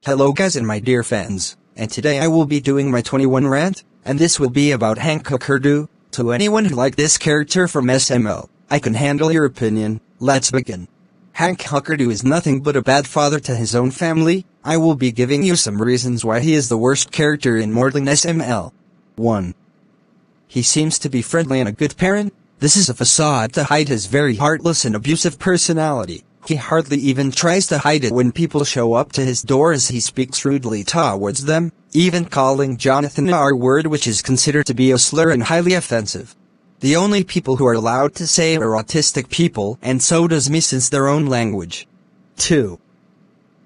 Hello guys and my dear fans, and today I will be doing my 21 rant, and this will be about Hank Huckerdoo. To anyone who liked this character from SML, I can handle your opinion. Let's begin. Hank Huckerdoo is nothing but a bad father to his own family. I will be giving you some reasons why he is the worst character in more than SML. 1. He seems to be friendly and a good parent. This is a facade to hide his very heartless and abusive personality. He hardly even tries to hide it when people show up to his door as he speaks rudely towards them, even calling Jonathan a R-word, which is considered to be a slur and highly offensive. The only people who are allowed to say it are autistic people, and so does me since their own language. 2.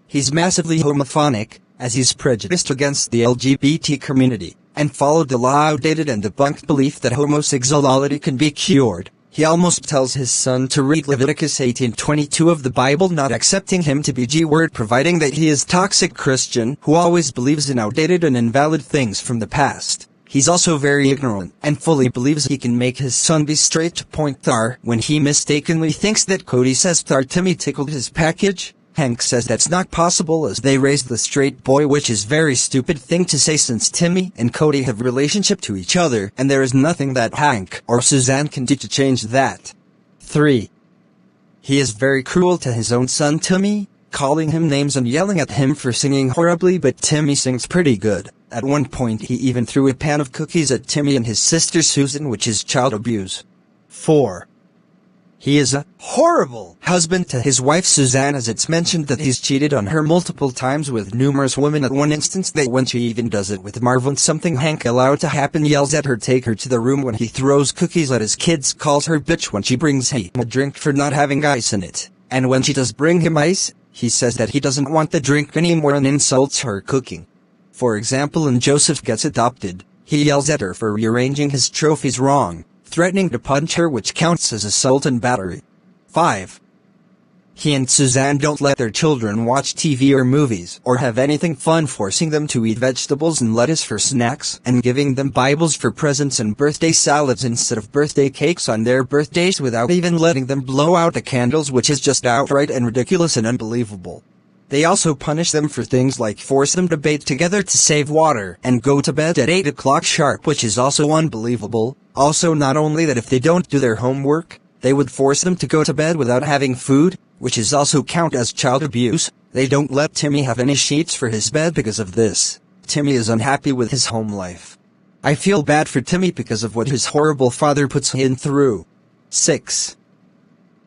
He's massively homophobic, as he's prejudiced against the LGBT community, and followed the outdated and debunked belief that homosexuality can be cured. He almost tells his son to read Leviticus 18:22 of the Bible, not accepting him to be G-word, providing that he is toxic Christian who always believes in outdated and invalid things from the past. He's also very ignorant and fully believes he can make his son be straight to point Thar when he mistakenly thinks that Cody says Thar Timmy tickled his package. Hank says that's not possible as they raised the straight boy, which is very stupid thing to say since Timmy and Cody have relationship to each other and there is nothing that Hank or Suzanne can do to change that. 3. He is very cruel to his own son Timmy, calling him names and yelling at him for singing horribly, but Timmy sings pretty good. At one point he even threw a pan of cookies at Timmy and his sister Susan, which is child abuse. 4. He is a horrible husband to his wife Suzanne, as it's mentioned that he's cheated on her multiple times with numerous women. At one instance that when she even does it with Marvin, something Hank allowed to happen, yells at her, take her to the room when he throws cookies at his kids, calls her bitch when she brings him a drink for not having ice in it, and when she does bring him ice, he says that he doesn't want the drink anymore and insults her cooking. For example, when Joseph gets adopted, he yells at her for rearranging his trophies wrong, threatening to punch her, which counts as assault and battery. 5. He and Suzanne don't let their children watch TV or movies or have anything fun, forcing them to eat vegetables and lettuce for snacks and giving them Bibles for presents and birthday salads instead of birthday cakes on their birthdays without even letting them blow out the candles, which is just outright and ridiculous and unbelievable. They also punish them for things like force them to bathe together to save water and go to bed at 8 o'clock sharp, which is also unbelievable. Also, not only that, if they don't do their homework, they would force them to go to bed without having food, which is also count as child abuse. They don't let Timmy have any sheets for his bed because of this. Timmy is unhappy with his home life. I feel bad for Timmy because of what his horrible father puts him through. 6.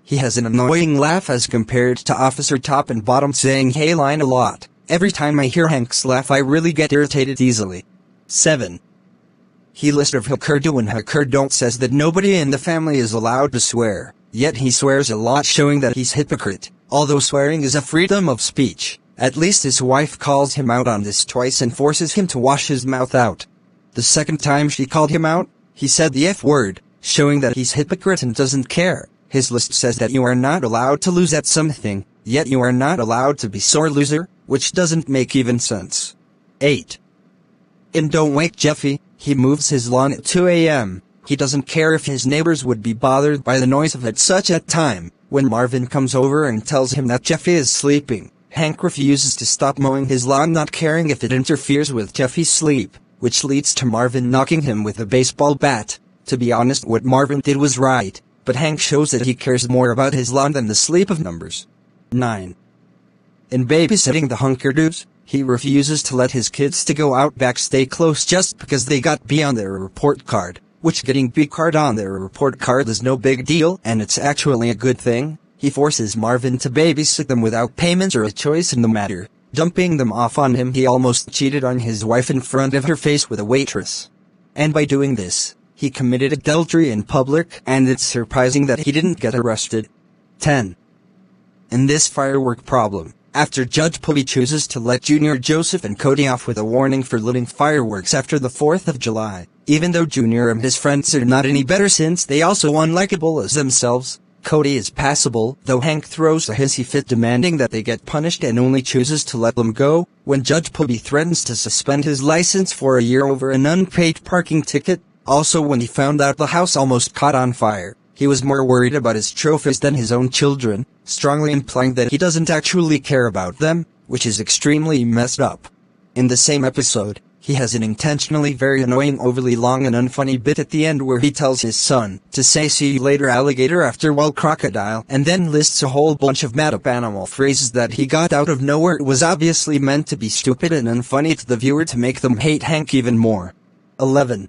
He has an annoying laugh as compared to Officer Top and Bottom saying hey line a lot. Every time I hear Hank's laugh I really get irritated easily. 7. He lists of Huckerdoo, and Huckerdoo says that nobody in the family is allowed to swear, yet he swears a lot, showing that he's hypocrite. Although swearing is a freedom of speech, at least his wife calls him out on this twice and forces him to wash his mouth out. The second time she called him out, he said the F word, showing that he's hypocrite and doesn't care. His list says that you are not allowed to lose at something, yet you are not allowed to be sore loser, which doesn't make even sense. 8. In Don't Wake Jeffy, he moves his lawn at 2 a.m. He doesn't care if his neighbors would be bothered by the noise of it such a time. When Marvin comes over and tells him that Jeffy is sleeping, Hank refuses to stop mowing his lawn, not caring if it interferes with Jeffy's sleep, which leads to Marvin knocking him with a baseball bat. To be honest, what Marvin did was right, but Hank shows that he cares more about his lawn than the sleep of numbers. 9. In babysitting the Huckerdoos, he refuses to let his kids to go out back stay close just because they got B on their report card, which getting B card on their report card is no big deal and it's actually a good thing. He forces Marvin to babysit them without payment or a choice in the matter, dumping them off on him. He almost cheated on his wife in front of her face with a waitress. And by doing this, he committed adultery in public, and it's surprising that he didn't get arrested. 10. In this firework problem, after Judge Pulley chooses to let Junior, Joseph and Cody off with a warning for lighting fireworks after the 4th of July, even though Junior and his friends are not any better since they also unlikable as themselves, Cody is passable, though Hank throws a hissy fit demanding that they get punished and only chooses to let them go. When Judge Pulley threatens to suspend his license for a year over an unpaid parking ticket, also when he found out the house almost caught on fire, he was more worried about his trophies than his own children, strongly implying that he doesn't actually care about them, which is extremely messed up. In the same episode, he has an intentionally very annoying, overly long and unfunny bit at the end where he tells his son to say "see you later alligator" after "well crocodile," and then lists a whole bunch of made-up animal phrases that he got out of nowhere. It was obviously meant to be stupid and unfunny to the viewer to make them hate Hank even more. 11.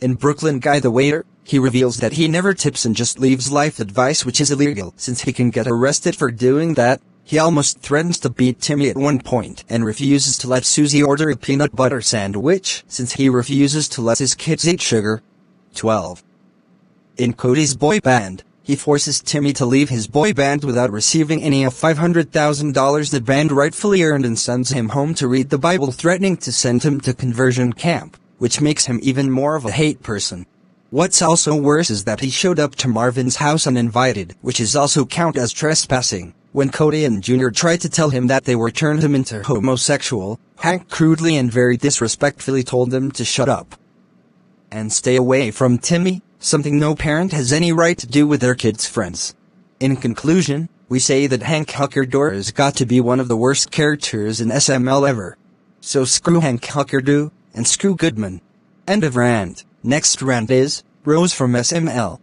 In Brooklyn Guy the Waiter, he reveals that he never tips and just leaves life advice, which is illegal since he can get arrested for doing that. He almost threatens to beat Timmy at one point and refuses to let Susie order a peanut butter sandwich since he refuses to let his kids eat sugar. 12. In Cody's boy band, he forces Timmy to leave his boy band without receiving any of $500,000 the band rightfully earned and sends him home to read the Bible, threatening to send him to conversion camp, which makes him even more of a hate person. What's also worse is that he showed up to Marvin's house uninvited, which is also count as trespassing. When Cody and Junior tried to tell him that they were turned him into homosexual, Hank crudely and very disrespectfully told them to shut up and stay away from Timmy, something no parent has any right to do with their kids' friends. In conclusion, we say that Hank Huckerdoo has got to be one of the worst characters in SML ever. So screw Hank Huckerdoo, and screw Goodman. End of rant. Next rant is Rose from SML.